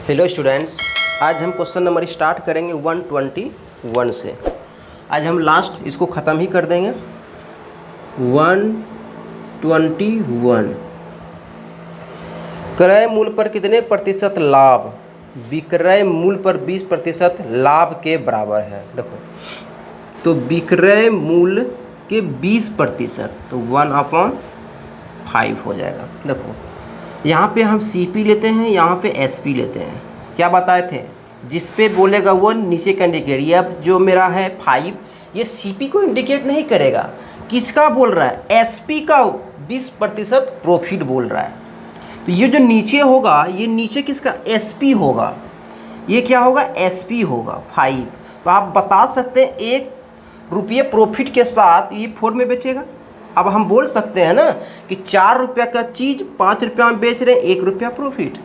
Hello students, आज हम question number start करेंगे 121 से। आज हम लास्ट इसको ख़त्म ही कर देंगे। 121 क्रय मूल्य पर कितने प्रतिशत लाभ विक्रय मूल्य पर 20% लाभ के बराबर है। देखो तो विक्रय मूल्य के 20% तो 1/5 हो जाएगा। देखो यहाँ पे हम CP लेते हैं, यहाँ पे SP लेते हैं। क्या बताए थे, जिस पे बोलेगा वो नीचे का इंडिकेट। ये अब जो मेरा है 5, ये CP को इंडिकेट नहीं करेगा। किसका बोल रहा है? SP का 20% प्रॉफिट बोल रहा है। तो ये जो नीचे होगा, ये नीचे किसका? SP होगा। ये क्या होगा? SP होगा 5। तो आप बता सकते हैं 1 रुपये प्रॉफिट के साथ ये 4 में बेचेगा। अब हम बोल सकते हैं ना कि 4 रुपये का चीज़ 5 रुपया में बेच रहे हैं, 1 रुपया profit.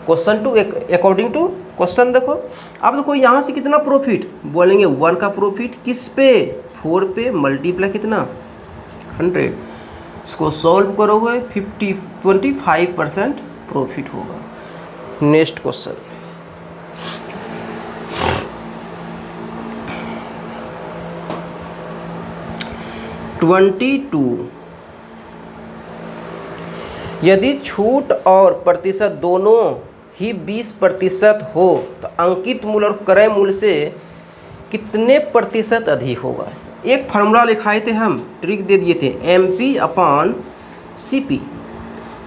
Question two according to question. देखो अब देखो यहाँ से कितना प्रॉफिट बोलेंगे, 1 का प्रॉफिट किस पे? 4 पे मल्टीप्लाई कितना? 100। इसको सॉल्व करोगे 25% प्रॉफिट होगा। Next question. यदि छूट और प्रतिशत दोनों ही 20% हो तो अंकित मूल्य और क्रय मूल्य से कितने प्रतिशत अधिक होगा? एक फार्मूला लिखाए थे हम, ट्रिक दे दिए थे MP/CP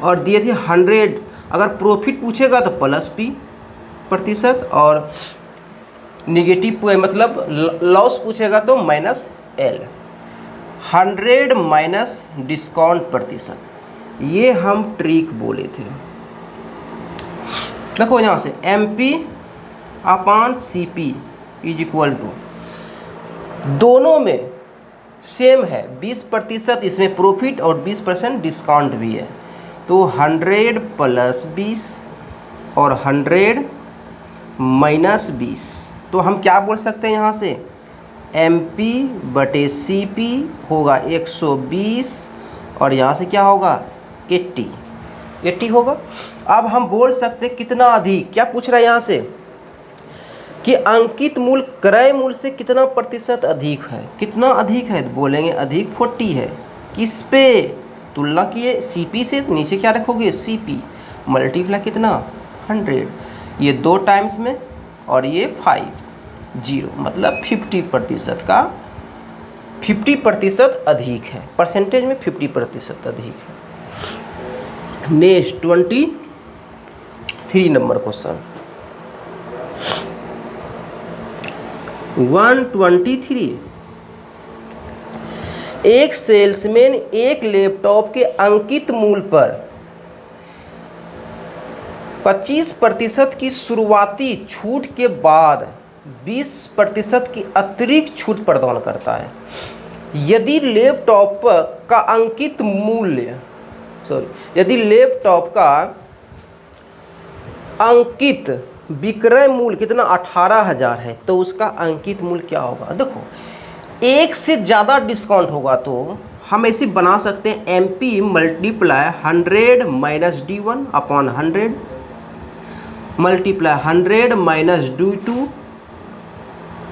और दिए थे 100। अगर प्रॉफिट पूछेगा तो +P प्रतिशत और निगेटिव मतलब लॉस पूछेगा तो -L। 100 माइनस डिस्काउंट प्रतिशत, ये हम ट्रिक बोले थे। देखो यहाँ से MP/CP इज इक्वल टू, दोनों में सेम है 20%, इसमें प्रॉफिट और 20% डिस्काउंट भी है। तो 100 + 20 और 100 - 20। तो हम क्या बोल सकते हैं यहाँ से? MP/CP होगा 120 और यहाँ से क्या होगा? 80 होगा। अब हम बोल सकते हैं कितना अधिक। क्या पूछ रहा है यहाँ से कि अंकित मूल्य क्रय मूल्य से कितना प्रतिशत अधिक है? कितना अधिक है? तो बोलेंगे अधिक 40 है। किस पे? तुलना किए CP से। तो नीचे क्या रखोगे? CP मल्टीप्लाई कितना? 100। ये 2 टाइम्स में और ये 5 0, मतलब 50% का 50% अधिक है। परसेंटेज में 50% अधिक है। Next 23 number question. 123। एक सेल्समैन एक लैपटॉप के अंकित मूल्य पर 25% की शुरुआती छूट के बाद 20% की अतिरिक्त छूट प्रदान करता है। यदि लैपटॉप का अंकित मूल्य यदि लैपटॉप का अंकित विक्रय मूल्य कितना? 18,000 है, तो उसका अंकित मूल्य क्या होगा? देखो एक से ज़्यादा डिस्काउंट होगा तो हम ऐसे बना सकते हैं MP × 100 - D1/100 मल्टीप्लाई 100 - D2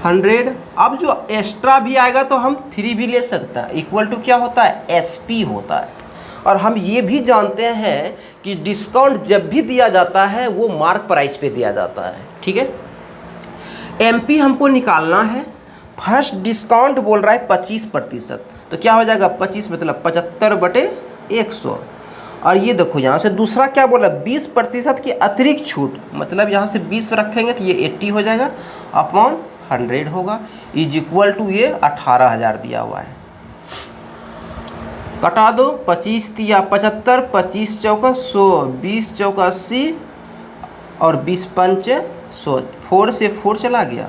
100। अब जो एक्स्ट्रा भी आएगा तो हम 3 भी ले सकते हैं। इक्वल टू क्या होता है? SP होता है। और हम ये भी जानते हैं कि डिस्काउंट जब भी दिया जाता है वो मार्क प्राइस पे दिया जाता है। ठीक है, MP हमको निकालना है। फर्स्ट डिस्काउंट बोल रहा है 25%, तो क्या हो जाएगा? 25 मतलब 75/100। और ये देखो यहाँ से दूसरा क्या बोला? 20% की अतिरिक्त छूट, मतलब यहाँ से 20 रखेंगे तो ये 80 हो जाएगा अपॉन 100 होगा इज इक्वल टू ये 18,000 दिया हुआ है। कटा दो, 25 × 75, 25 चौका 100, 20 चौका 80 और 20 पंच 100। 4 से 4 चला गया।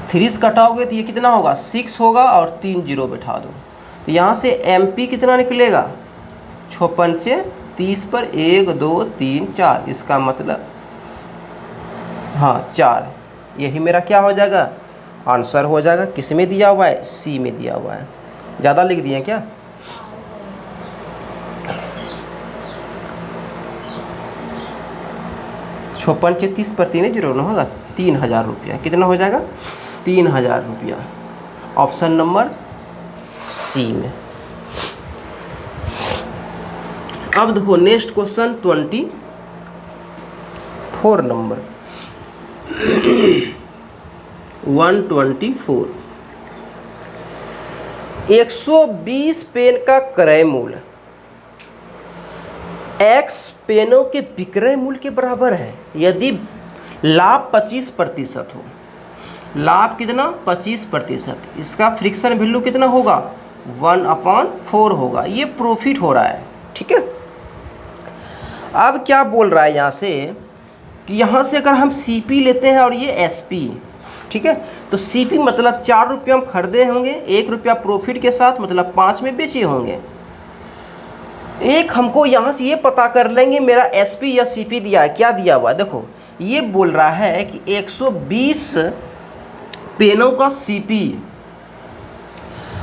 3 से कटाओगे तो ये कितना होगा? 6 होगा और 3 0 बैठा दो। तो यहाँ से MP कितना निकलेगा? 6 पंच 30 पर 1 2 3 4, इसका मतलब हाँ 4। यही मेरा क्या हो जाएगा? आंसर हो जाएगा। किस में दिया हुआ है? C में दिया हुआ है। ज़्यादा लिख दिए क्या? 56 30 पर 3 जीरो ना होगा, 3000 रुपया। कितना हो जाएगा? 3000 रुपया। ऑप्शन नंबर सी में। अब देखो नेक्स्ट क्वेश्चन 24 नंबर 124। 120 पेन का क्रय मूल्य x पेनों के विक्रय मूल्य के बराबर है यदि लाभ 25% हो। लाभ कितना? 25%। इसका फ्रिक्शन वैल्यू कितना होगा? 1/4 होगा। ये प्रॉफिट हो रहा है, ठीक है। अब क्या बोल रहा है यहाँ से कि यहाँ से अगर हम CP लेते हैं और ये SP, ठीक है, तो CP मतलब 4 रुपये हम खरीदे होंगे, 1 रुपया प्रॉफिट के साथ, मतलब 5 में बेचे होंगे। एक हमको यहाँ से ये पता कर लेंगे मेरा SP या CP दिया है, क्या दिया हुआ है। देखो ये बोल रहा है कि 120 पेनों का CP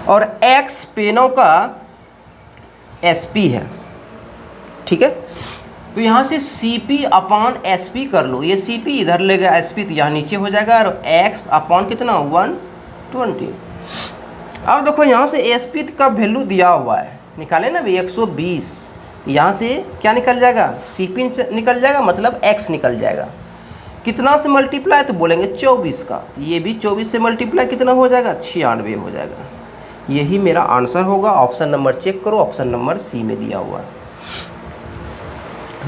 और X पेनों का SP है, ठीक है। तो यहाँ से CP/SP कर लो। ये CP इधर लेगा, SP तो यहाँ नीचे हो जाएगा, और X अपॉन कितना? 120। अब देखो यहाँ से SP का वैल्यू दिया हुआ है, निकाले ना भाई 120। यहाँ से क्या निकल जाएगा? CP निकल जाएगा, मतलब X निकल जाएगा। कितना से मल्टीप्लाई? तो बोलेंगे 24 का। ये भी 24 से मल्टीप्लाई कितना हो जाएगा? 96 हो जाएगा। यही मेरा आंसर होगा। ऑप्शन नंबर चेक करो, ऑप्शन नंबर सी में दिया हुआ है।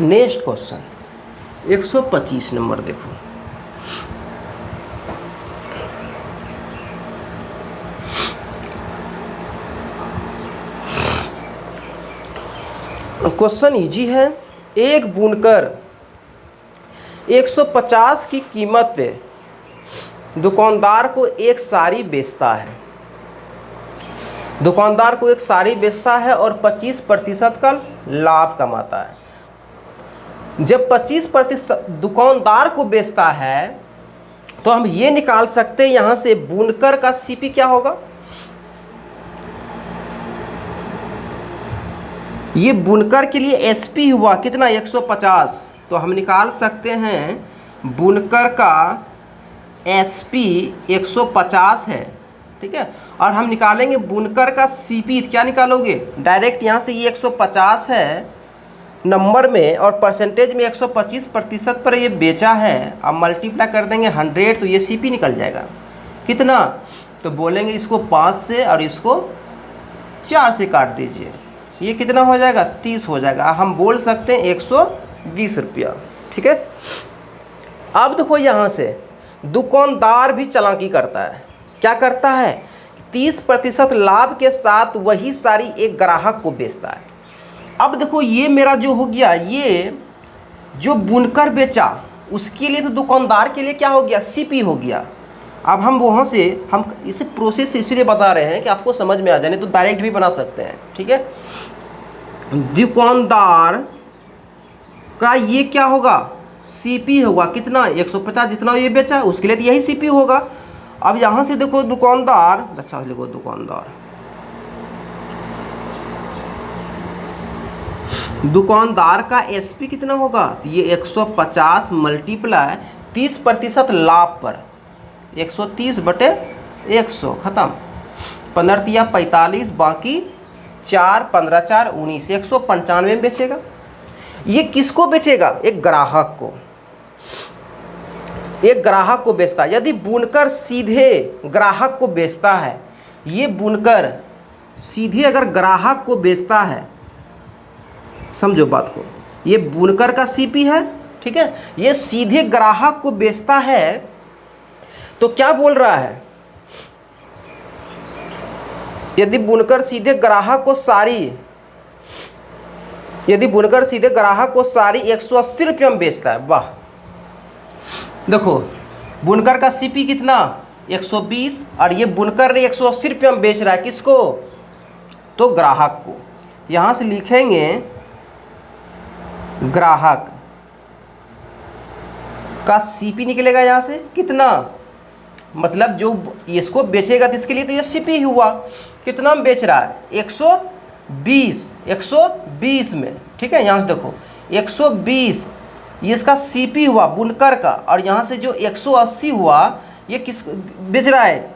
नेक्स्ट क्वेश्चन 125 नंबर देखो। क्वेश्चन इजी है। एक बुनकर 150 की कीमत पे दुकानदार को एक साड़ी बेचता है। दुकानदार को एक साड़ी बेचता है और 25% का लाभ कमाता है। जब 25% दुकानदार को बेचता है तो हम ये निकाल सकते हैं यहाँ से बुनकर का CP क्या होगा। ये बुनकर के लिए SP हुआ कितना? 150। तो हम निकाल सकते हैं बुनकर का SP 150 है, ठीक है। और हम निकालेंगे बुनकर का CP। क्या निकालोगे? डायरेक्ट यहाँ से ये 150 है नंबर में और परसेंटेज में 125% पर ये बेचा है। अब मल्टीप्लाई कर देंगे 100 तो ये CP निकल जाएगा। कितना? तो बोलेंगे इसको 5 से और इसको 4 से काट दीजिए। ये कितना हो जाएगा? 30 हो जाएगा। हम बोल सकते हैं 120 रुपया, ठीक है। अब देखो यहाँ से दुकानदार भी चालाकी करता है। क्या करता है? 30% लाभ के साथ वही साड़ी एक ग्राहक को बेचता है। अब देखो ये मेरा जो हो गया, ये जो बुनकर बेचा उसके लिए तो दुकानदार के लिए क्या हो गया? CP हो गया। अब हम वहाँ से हम इसे प्रोसेस इसलिए बता रहे हैं कि आपको समझ में आ जाए, तो डायरेक्ट भी बना सकते हैं, ठीक है। दुकानदार का ये क्या होगा? CP होगा। कितना? 150। जितना ये बेचा उसके लिए तो यही CP होगा। अब यहाँ से देखो दुकानदार, अच्छा लिखो दुकानदार का SP कितना होगा? तो ये 150 मल्टीप्लाई 30% लाभ पर 130/100 खत्म। 15 × 45 बाकी 4 15 4 19 195 में बेचेगा। ये किसको बेचेगा? एक ग्राहक को। एक ग्राहक को बेचता है। यदि बुनकर सीधे ग्राहक को बेचता है, ये बुनकर सीधे अगर ग्राहक को बेचता है, समझो बात को, ये बुनकर का CP है, ठीक है। ये सीधे ग्राहक को बेचता है तो क्या बोल रहा है? यदि बुनकर सीधे ग्राहक को साड़ी 180 रुपये में बेचता है, वाह। देखो बुनकर का CP कितना? 120 और ये बुनकर ने 180 रुपये में बेच रहा है। किसको? तो ग्राहक को। यहाँ से लिखेंगे ग्राहक का CP निकलेगा यहाँ से कितना? मतलब जो इसको बेचेगा तो इसके लिए तो ये CP हुआ। कितना में बेच रहा है? 120 में, ठीक है। यहाँ से देखो 120 ये इसका सीपी हुआ बुनकर का, और यहाँ से जो 180 हुआ ये किस बेच रहा है,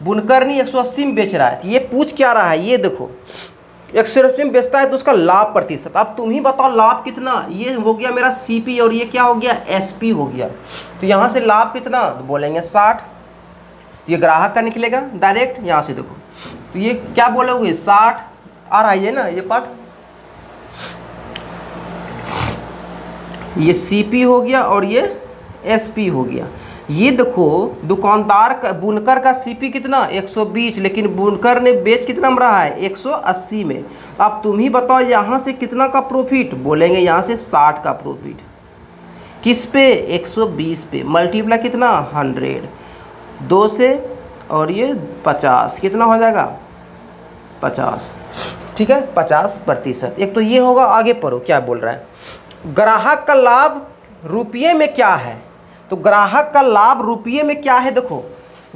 बुनकर नहीं 180 में बेच रहा है। तो ये पूछ क्या रहा है, ये देखो 180 में बेचता है तो उसका लाभ प्रतिशत। अब तुम ही बताओ लाभ कितना, ये हो गया मेरा सीपी और ये क्या हो गया एसपी हो गया। तो यहाँ से लाभ कितना, तो बोलेंगे 60। तो ये ग्राहक का निकलेगा डायरेक्ट, यहाँ से देखो तो ये क्या बोलोगे 60 आ रहा है ना ये पार्ट, ये सीपी हो गया और ये एसपी हो गया। ये देखो दुकानदार का बुनकर का सीपी कितना 120, लेकिन बुनकर ने बेच कितना में रहा है 180 में। अब तुम ही बताओ यहाँ से कितना का प्रॉफिट, बोलेंगे यहाँ से 60 का प्रॉफिट। किस पे 120 पे, मल्टीप्लाई कितना 100, 2 से और ये 50, कितना हो जाएगा 50, ठीक है 50%। एक तो ये होगा, आगे पढ़ो क्या बोल रहा है, ग्राहक का लाभ रुपये में क्या है। तो ग्राहक का लाभ रुपये में क्या है, देखो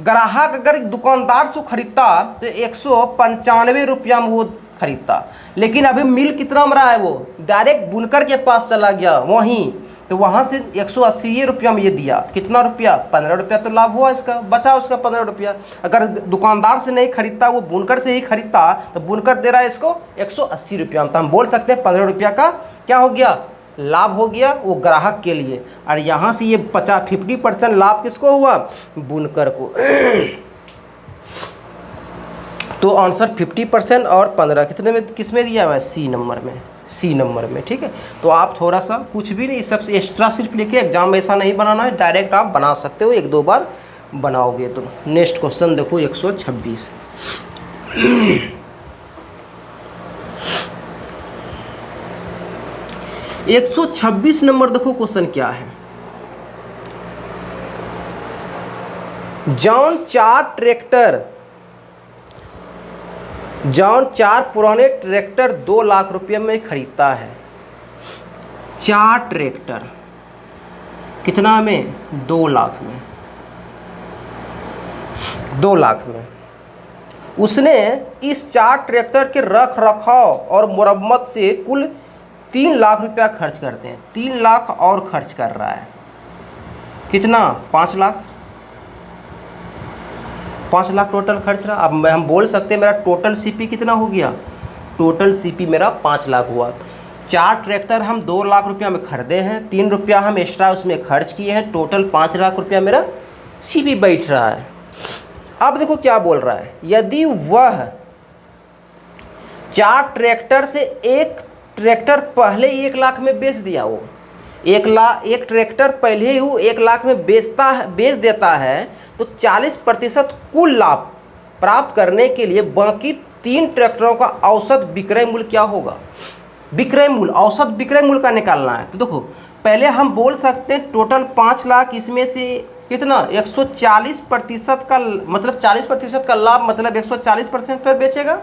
ग्राहक अगर दुकानदार से खरीदता तो 195 रुपया में वो खरीदता, लेकिन अभी मिल कितना में रहा है, वो डायरेक्ट बुनकर के पास चला गया वहीं, तो वहाँ से 180 रुपया में ये दिया, कितना रुपया 15 रुपया तो लाभ हुआ इसका, बचा उसका 15 रुपया। अगर दुकानदार से नहीं खरीदता, वो बुनकर से ही खरीदता, तो बुनकर दे रहा है इसको 180 रुपया में, तो हम बोल सकते हैं 15 रुपया का क्या हो गया लाभ हो गया वो ग्राहक के लिए। और यहाँ से ये 50% लाभ किसको हुआ, बुनकर को। तो आंसर 50% और 15 कितने में, किस में दिया हुआ है, सी नंबर में, सी नंबर में, ठीक है। तो आप थोड़ा सा कुछ भी नहीं, सबसे एक्स्ट्रा सिर्फ लिखे, एग्जाम ऐसा नहीं बनाना है, डायरेक्ट आप बना सकते हो, 1-2 बार बनाओगे तो। नेक्स्ट क्वेश्चन देखो 126, 126 नंबर देखो क्वेश्चन क्या है। जॉन 4 पुराने ट्रैक्टर 2 लाख रुपये में खरीदता है। 4 ट्रैक्टर कितना में, 2 लाख में, 2 लाख में। उसने इस 4 ट्रैक्टर के रख रखाव और मरम्मत से कुल 3 लाख रुपया खर्च करते हैं। 3 लाख और खर्च कर रहा है, कितना 5 लाख, 5 लाख टोटल खर्च रहा। अब हम बोल सकते हैं मेरा टोटल सीपी कितना हो गया, टोटल सीपी मेरा 5 लाख हुआ। 4 ट्रैक्टर हम 2 लाख रुपया में खरीदे हैं, 3 रुपया हम एक्स्ट्रा उसमें खर्च किए हैं, टोटल 5 लाख रुपया मेरा सीपी बैठ रहा है। अब देखो क्या बोल रहा है, यदि वह 4 ट्रैक्टर से एक ट्रैक्टर पहले 1 लाख में बेच दिया, वो 1 ट्रैक्टर पहले ही वो 1 लाख में बेच देता है, तो 40% कुल लाभ प्राप्त करने के लिए बाकी 3 ट्रैक्टरों का औसत विक्रय मूल्य क्या होगा, विक्रय मूल्य, औसत विक्रय मूल्य का निकालना है। तो देखो पहले हम बोल सकते हैं टोटल 5 लाख, इसमें से कितना 140% का, मतलब 40% का लाभ, मतलब 140% पर बेचेगा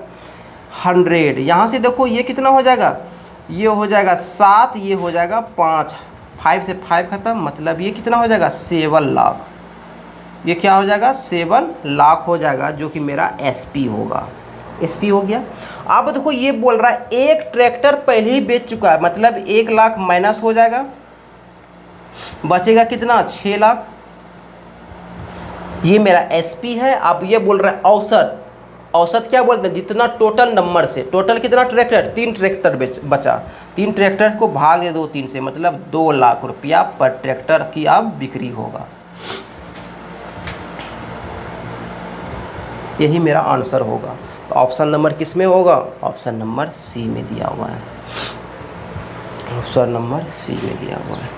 100। यहाँ से देखो ये कितना हो जाएगा, ये हो जाएगा 7, ये हो जाएगा 5, 5 से 5 खत्म, मतलब ये कितना हो जाएगा 7 लाख। ये क्या हो जाएगा 7 लाख हो जाएगा, जो कि मेरा एसपी होगा, एसपी हो गया। अब देखो ये बोल रहा है 1 ट्रैक्टर पहले ही बेच चुका है, मतलब 1 लाख माइनस हो जाएगा, बचेगा कितना 6 लाख, ये मेरा एसपी है। अब ये बोल रहा है औसत, औसत क्या बोलते हैं, जितना टोटल नंबर से, टोटल कितना ट्रैक्टर, 3 ट्रैक्टर बचा, 3 ट्रैक्टर को भाग दे दो 3 से, मतलब 2 लाख रुपया पर ट्रैक्टर की अब बिक्री होगा। यही मेरा आंसर होगा। तो ऑप्शन नंबर किस में होगा, ऑप्शन नंबर सी में दिया हुआ है, ऑप्शन नंबर सी में दिया हुआ है।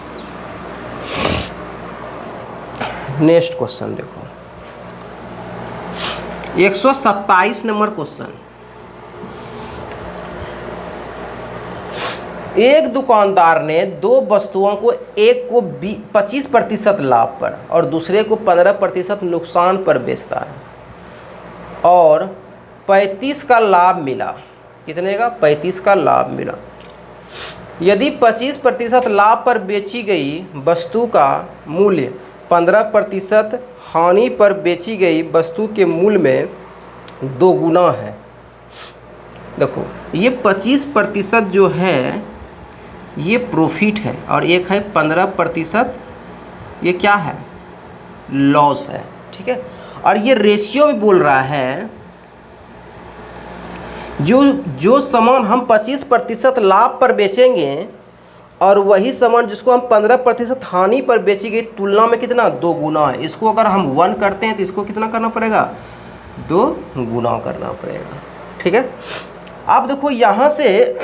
नेक्स्ट क्वेश्चन देखो 127 नंबर क्वेश्चन। एक दुकानदार ने 2 वस्तुओं को, एक को 25% लाभ पर और दूसरे को 15% नुकसान पर बेचता है और 35 का लाभ मिला। कितने का, 35 का लाभ मिला। यदि 25% लाभ पर बेची गई वस्तु का मूल्य 15% हानि पर बेची गई वस्तु के मूल्य में 2 गुना है। देखो ये 25% जो है ये प्रॉफिट है और एक है 15%, ये क्या है, लॉस है। ठीक है, और ये रेशियो में बोल रहा है जो सामान हम 25% लाभ पर बेचेंगे और वही सामान जिसको हम 15% हानि पर बेची गई तुलना में कितना, 2 गुना है। इसको अगर हम 1 करते हैं तो इसको कितना करना पड़ेगा, 2 गुना करना पड़ेगा। ठीक है, अब देखो यहाँ से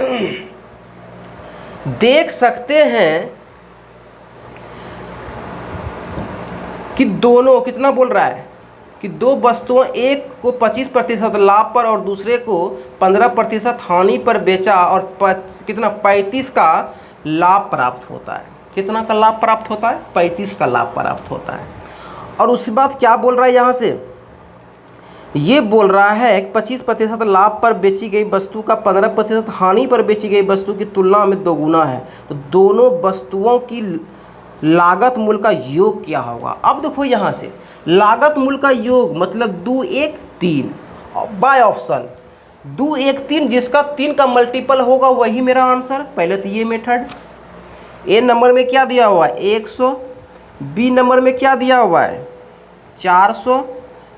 देख सकते हैं कि दोनों कितना बोल रहा है कि दो वस्तुओं, एक को 25% लाभ पर और दूसरे को 15% हानि पर बेचा और कितना 35 का लाभ प्राप्त होता है। कितना का लाभ प्राप्त होता है, 35 का लाभ प्राप्त होता है। और उसके बाद क्या बोल रहा है यहाँ से, ये बोल रहा है 25% लाभ पर बेची गई वस्तु का 15% हानि पर बेची गई वस्तु की तुलना में 2 गुना है। तो दोनों वस्तुओं की लागत मूल्य का योग क्या होगा। अब देखो यहाँ से लागत मूल्य का योग मतलब 2 1 3 बाय ऑप्शन 2 1 3, जिसका 3 का मल्टीपल होगा वही मेरा आंसर। पहले तो ये मेथड, ए नंबर में क्या दिया हुआ है 100, बी नंबर में क्या दिया हुआ है 400,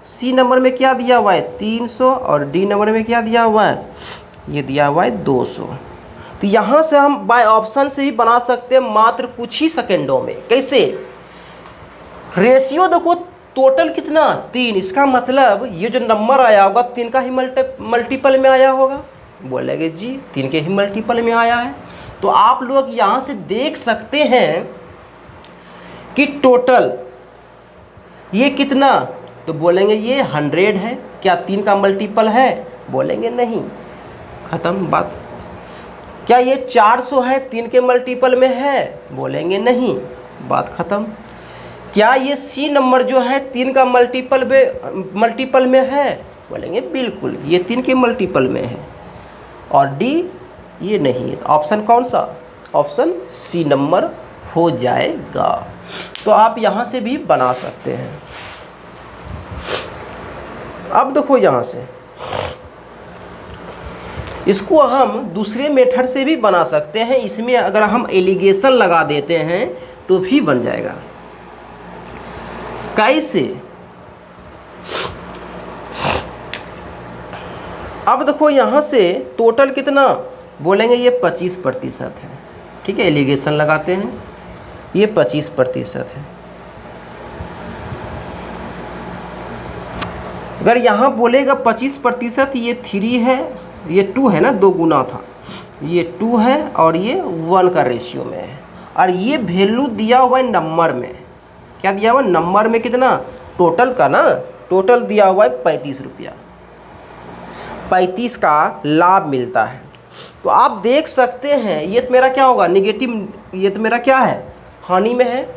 सी नंबर में क्या दिया हुआ है 300 और डी नंबर में क्या दिया हुआ है, ये दिया हुआ है 200। तो यहाँ से हम बाय ऑप्शन से ही बना सकते हैं मात्र कुछ ही सेकेंडों में। कैसे, रेशियो देखो टोटल कितना 3, इसका मतलब ये जो नंबर आया होगा 3 का ही मल्टीपल में आया होगा। बोलेंगे जी 3 के ही मल्टीपल में आया है। तो आप लोग यहाँ से देख सकते हैं कि टोटल ये कितना, तो बोलेंगे ये 100 है। क्या 3 का मल्टीपल है, बोलेंगे नहीं, खत्म बात। क्या ये 400 है, 3 के मल्टीपल में है, बोलेंगे नहीं, बात खत्म। क्या ये सी नंबर जो है 3 का मल्टीपल में है, बोलेंगे बिल्कुल ये 3 के मल्टीपल में है। और डी ये नहीं है, तो ऑप्शन कौन सा, ऑप्शन सी नंबर हो जाएगा। तो आप यहाँ से भी बना सकते हैं। अब देखो यहाँ से इसको हम दूसरे मेथड से भी बना सकते हैं। इसमें अगर हम एलिगेशन लगा देते हैं तो भी बन जाएगा। कैसे, अब देखो यहाँ से टोटल कितना, बोलेंगे ये 25% है। ठीक है, एलिगेशन लगाते हैं, ये 25% है। अगर यहाँ बोलेगा 25%, ये 3 है, ये 2 है ना, 2 गुना था, ये 2 है और ये 1 का रेशियो में है। और ये वैल्यू दिया हुआ है नंबर में, क्या दिया हुआ है नंबर में, कितना टोटल का ना, टोटल दिया हुआ है 35 रुपया, 35 का लाभ मिलता है। तो आप देख सकते हैं ये तो मेरा क्या होगा निगेटिव, ये तो मेरा क्या है हानि में है।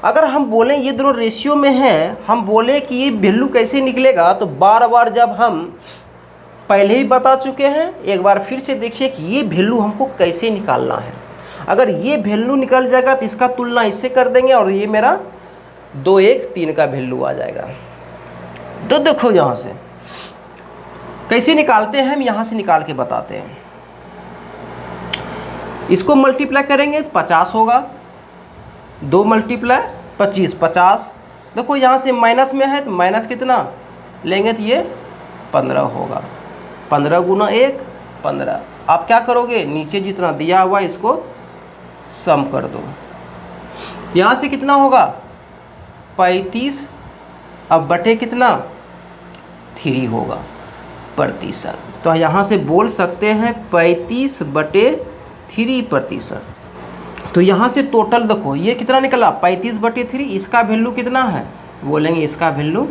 अगर हम बोलें ये दोनों रेशियो में है, हम बोले कि ये वैल्यू कैसे निकलेगा, तो बार बार जब हम पहले ही बता चुके हैं, एक बार फिर से देखिए कि ये वैल्यू हमको कैसे निकालना है। अगर ये वैल्यू निकल जाएगा तो इसका तुलना इससे कर देंगे और ये मेरा 2 1 3 का वैल्यू आ जाएगा। तो देखो यहाँ से कैसे निकालते हैं, हम यहाँ से निकाल के बताते हैं। इसको मल्टीप्लाई करेंगे तो 50 होगा, 2 × 25 50। देखो यहाँ से माइनस में है तो माइनस कितना लेंगे तो ये 15 होगा, 15 गुना 1 15। आप क्या करोगे, नीचे जितना दिया हुआ इसको सम कर दो। यहाँ से कितना होगा 35, अब बटे कितना 3 होगा प्रतिशत। तो यहाँ से बोल सकते हैं 35/3%। तो यहाँ से टोटल देखो ये कितना निकला 35/3, इसका वैल्यू कितना है, बोलेंगे इसका वैल्यू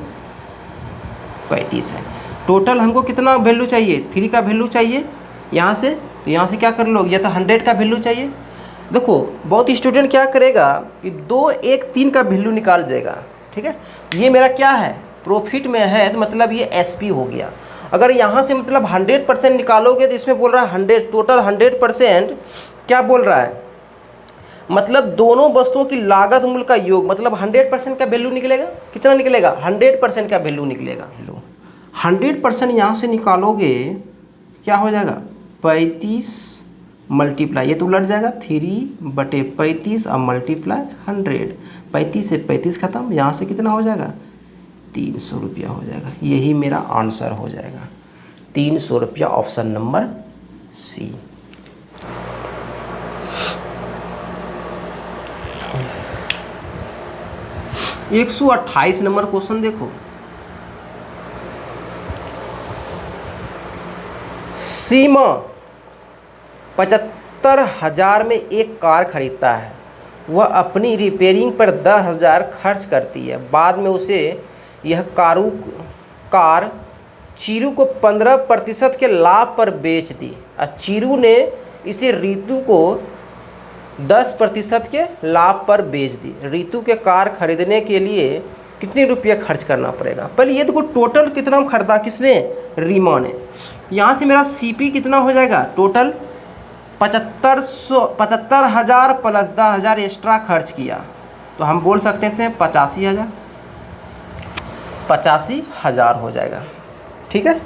35 है। टोटल हमको कितना वैल्यू चाहिए, 3 का वैल्यू चाहिए यहाँ से। तो यहाँ से क्या कर लो, ये तो 100 का वैल्यू चाहिए। देखो बहुत स्टूडेंट क्या करेगा कि 2 1 3 का वैल्यू निकाल देगा। ठीक है, ये मेरा क्या है प्रॉफिट में है, तो मतलब ये एसपी हो गया। अगर यहाँ से मतलब 100% निकालोगे तो इसमें बोल रहा है 100, टोटल 100% क्या बोल रहा है, मतलब दोनों वस्तुओं की लागत मूल्य का योग, मतलब 100% का वैल्यू निकलेगा। कितना निकलेगा 100% का वैल्यू निकलेगा। 100% यहाँ से निकालोगे क्या हो जाएगा 35 मल्टीप्लाई, ये तो उलट जाएगा 3/35 और मल्टीप्लाई 100, 35 से 35 खत्म, यहाँ से कितना हो जाएगा 300 रुपया हो जाएगा। यही मेरा आंसर हो जाएगा 300 रुपया, ऑप्शन नंबर सी। एक 128 नंबर क्वेश्चन देखो, सीमा 75,000 में एक कार खरीदता है। वह अपनी रिपेयरिंग पर 10,000 खर्च करती है। बाद में उसे यह कार चीरू को 15% के लाभ पर बेच दी। और चीरू ने इसे रितु को 10% के लाभ पर बेच दी। रितु के कार खरीदने के लिए कितने रुपये खर्च करना पड़ेगा? पहले ये देखो टोटल कितना खरीदा किसने? रीमा ने। यहाँ से मेरा सीपी कितना हो जाएगा? टोटल 75,000 प्लस 10,000 एक्स्ट्रा खर्च किया, तो हम बोल सकते थे 85,000 हो जाएगा। ठीक है,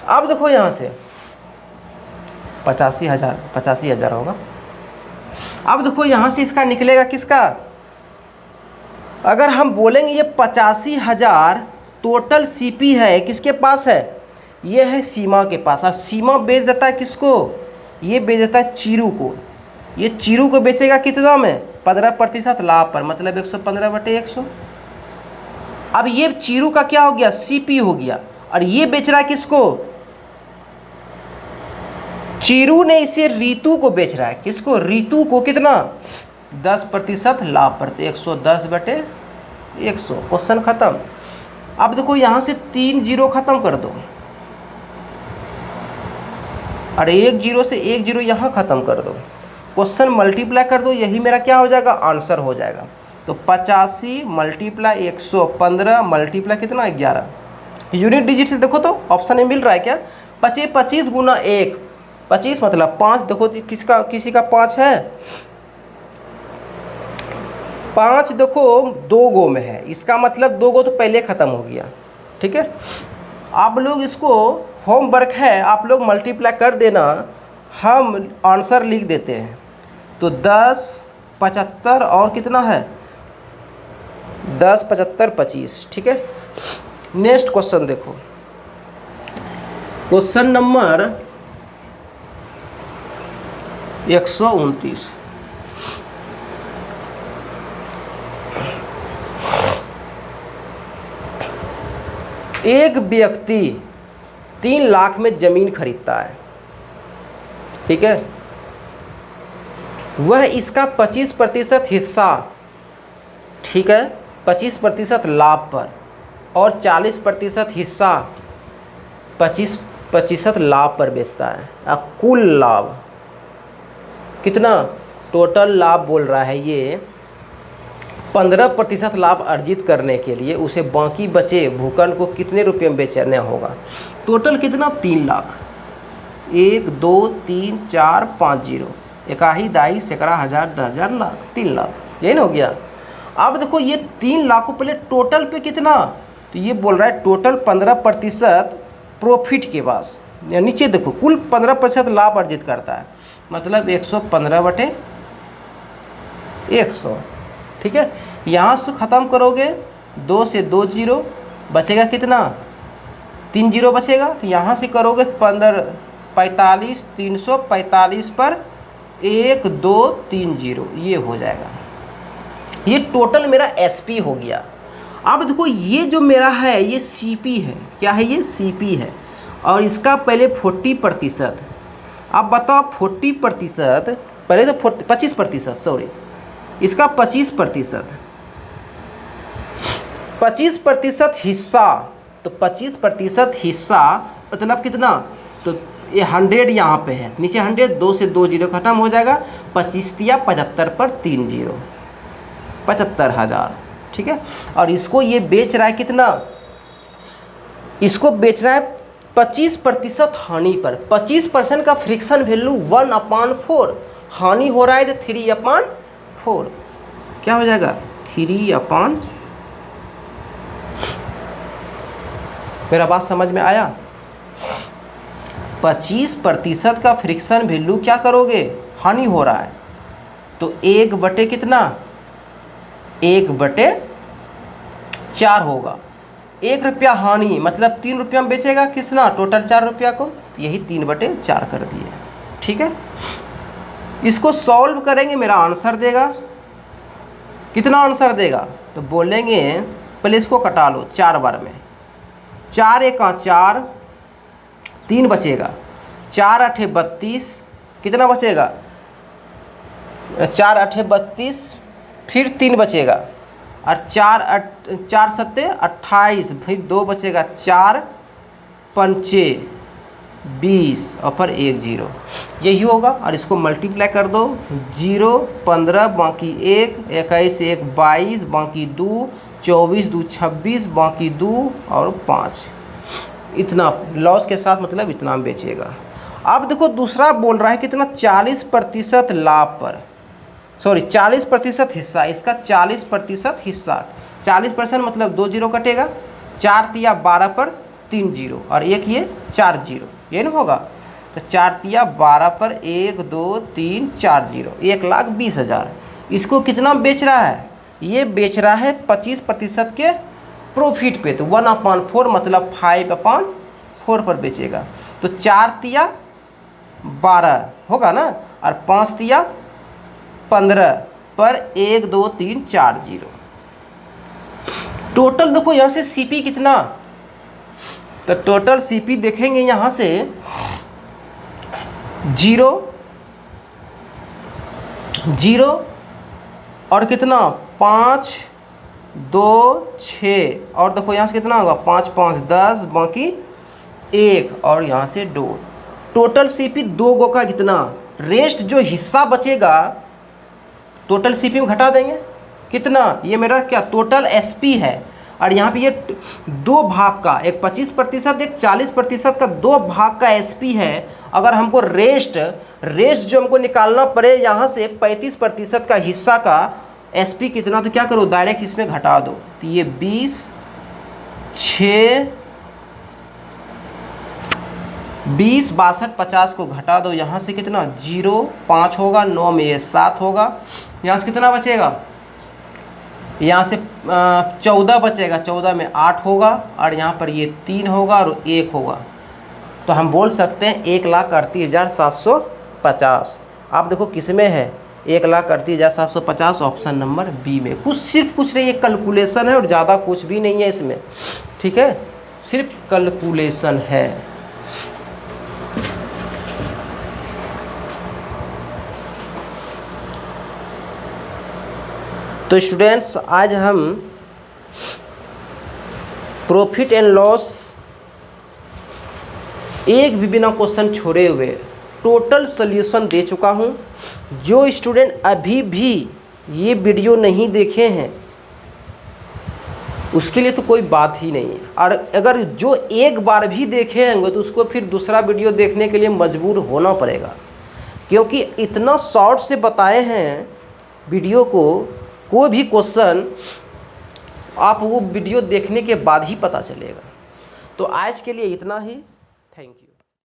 अब देखो यहाँ से 85,000 होगा। अब देखो यहाँ से इसका निकलेगा किसका? अगर हम बोलेंगे ये 85,000 टोटल सीपी है, किसके पास है? ये है सीमा के पास। और सीमा बेच देता है किसको? ये बेच देता है चीरू को। ये चीरू को बेचेगा कितना में? 15% लाभ पर, मतलब 115/100। अब ये चीरू का क्या हो गया? सीपी हो गया। और ये बेच रहा है किसको? चीरू ने इसे रीतु को बेच रहा है। किसको? रीतु को। कितना? 10% लाभ पर, 110/100। क्वेश्चन खत्म। अब देखो यहाँ से 3 जीरो खत्म कर दो, और 1 जीरो से 1 जीरो यहाँ खत्म कर दो। क्वेश्चन मल्टीप्लाई कर दो, यही मेरा क्या हो जाएगा? आंसर हो जाएगा। तो 85 मल्टीप्लाई 115 मल्टीप्लाई कितना? 11। यूनिट डिजिट से देखो तो ऑप्शन में मिल रहा है क्या? 25 गुना 1, 25 मतलब 5। देखो किसी का 5 है? 5 देखो 2 गो में है, इसका मतलब 2 गो तो पहले ख़त्म हो गया। ठीक है, आप लोग इसको होमवर्क है, आप लोग मल्टीप्लाई कर देना, हम आंसर लिख देते हैं। तो 10 75 और कितना है? 10 75 25। ठीक है, नेक्स्ट क्वेश्चन देखो, क्वेश्चन नंबर 129। एक व्यक्ति 3 लाख में जमीन खरीदता है। ठीक है, वह इसका 25% हिस्सा, ठीक है, 25% लाभ पर और 40% हिस्सा 25% लाभ पर बेचता है। अब कुल लाभ कितना? टोटल लाभ बोल रहा है ये 15% लाभ अर्जित करने के लिए उसे बाकी बचे भूखंड को कितने रुपये में बेचना होगा? टोटल कितना? 3 लाख। 1 2 3 4 5 जीरो, 1 दाई सैकड़ा हज़ार 10,000 लाख, 3 लाख, यही ना हो गया। अब देखो ये 3 लाख को पहले टोटल पे कितना? तो ये बोल रहा है टोटल 15% प्रॉफिट के पास, या नीचे देखो कुल 15% लाभ अर्जित करता है, मतलब 115/100। ठीक है, यहाँ से ख़त्म करोगे 2 से 2 जीरो, बचेगा कितना? 3 जीरो बचेगा। तो यहाँ से करोगे 45 345 पर 1 2 3 जीरो, ये हो जाएगा। ये टोटल मेरा एसपी हो गया। अब देखो ये जो मेरा है ये सीपी है। क्या है ये? सीपी है। और इसका पहले 40%। अब बताओ 40%, पहले तो 25%, सॉरी, इसका 25% हिस्सा। तो 25% हिस्सा मतलब कितना? तो ये 100 यहाँ पे है, नीचे 100, 2 से 2 जीरो खत्म हो जाएगा। 25 या 75 पर 3 जीरो, 75,000। ठीक है, और इसको ये बेच रहा है कितना? इसको बेच रहा है 25% हानि पर। 25% का फ्रिक्शन वैल्यू 1/4, हानि हो रहा है तो 3/4, क्या हो जाएगा? 3/। मेरा बात समझ में आया? 25% का फ्रिक्शन वैल्यू क्या करोगे, हानि हो रहा है, तो 1 बटे कितना, 1/4 होगा। 1 रुपया हानि मतलब 3 रुपया में बेचेगा कितना, टोटल 4 रुपया को, तो यही 3/4 कर दिए। ठीक है, इसको सॉल्व करेंगे, मेरा आंसर देगा कितना, आंसर देगा तो बोलेंगे पहले इसको कटा लो 4 बार में, 4 1 4, 3 बचेगा, 4 8 32, कितना बचेगा, 4 8 32, फिर 3 बचेगा, और 4 7 28, फिर 2 बचेगा, 4 5 20 और पर 1 0, यही होगा। और इसको मल्टीप्लाई कर दो, 0 15 बाकी 1, 21 1 22 बाकी 2, 24 2 26 बाकी 2 और 5, इतना लॉस के साथ मतलब इतना बेचेगा। अब देखो दूसरा बोल रहा है कितना, 40% लाभ पर, सॉरी 40% हिस्सा, इसका 40% हिस्सा, 40% मतलब 2 0 कटेगा, 4 तिया 12 पर 3 0 और एक ये 4 0, ये ना होगा, तो 4 तिया 12 पर 1 2 3 4 0, 1,20,000। इसको कितना बेच रहा है, ये बेच रहा है 25% के प्रॉफिट पे, तो 1/4 मतलब 5/4 पर बेचेगा, तो 4 तिया 12 होगा ना, और 5 तिया 15 पर 1 2 3 4 0। टोटल देखो यहाँ से सीपी कितना, तो टोटल सीपी देखेंगे यहाँ से 0 0 और कितना 5 2 6, और देखो यहाँ से कितना होगा 5 5 10 बाकी 1 और यहाँ से 2, टोटल सीपी 2 गो का कितना, रेस्ट जो हिस्सा बचेगा टोटल सीपी में घटा देंगे कितना, ये मेरा क्या टोटल एसपी है, और यहाँ पे ये 2 भाग का, एक 25% एक 40% का 2 भाग का एसपी है। अगर हमको रेस्ट जो हमको निकालना पड़े यहाँ से 35% का हिस्सा का एसपी कितना, तो क्या करो डायरेक्ट इसमें घटा दो, तो ये 20 6 20 62 50 को घटा दो, यहाँ से कितना 0 5 होगा, 9 में ये 7 होगा, यहाँ से कितना बचेगा, यहाँ से 14 बचेगा, 14 में 8 होगा, और यहाँ पर ये 3 होगा और 1 होगा, तो हम बोल सकते हैं 1,38,750। आप देखो किस में है, 1,38,750 ऑप्शन नंबर बी में। कुछ सिर्फ कुछ नहीं, ये कैलकुलेशन है और ज़्यादा कुछ भी नहीं है इसमें, ठीक है, सिर्फ कैलकुलेशन है। तो स्टूडेंट्स आज हम प्रॉफिट एंड लॉस एक भी बिना क्वेश्चन छोड़े हुए टोटल सॉल्यूशन दे चुका हूं। जो स्टूडेंट अभी भी ये वीडियो नहीं देखे हैं उसके लिए तो कोई बात ही नहीं है, और अगर जो एक बार भी देखे होंगे तो उसको फिर दूसरा वीडियो देखने के लिए मजबूर होना पड़ेगा, क्योंकि इतना शॉर्ट से बताए हैं वीडियो को, कोई भी क्वेश्चन आप वो वीडियो देखने के बाद ही पता चलेगा। तो आज के लिए इतना ही।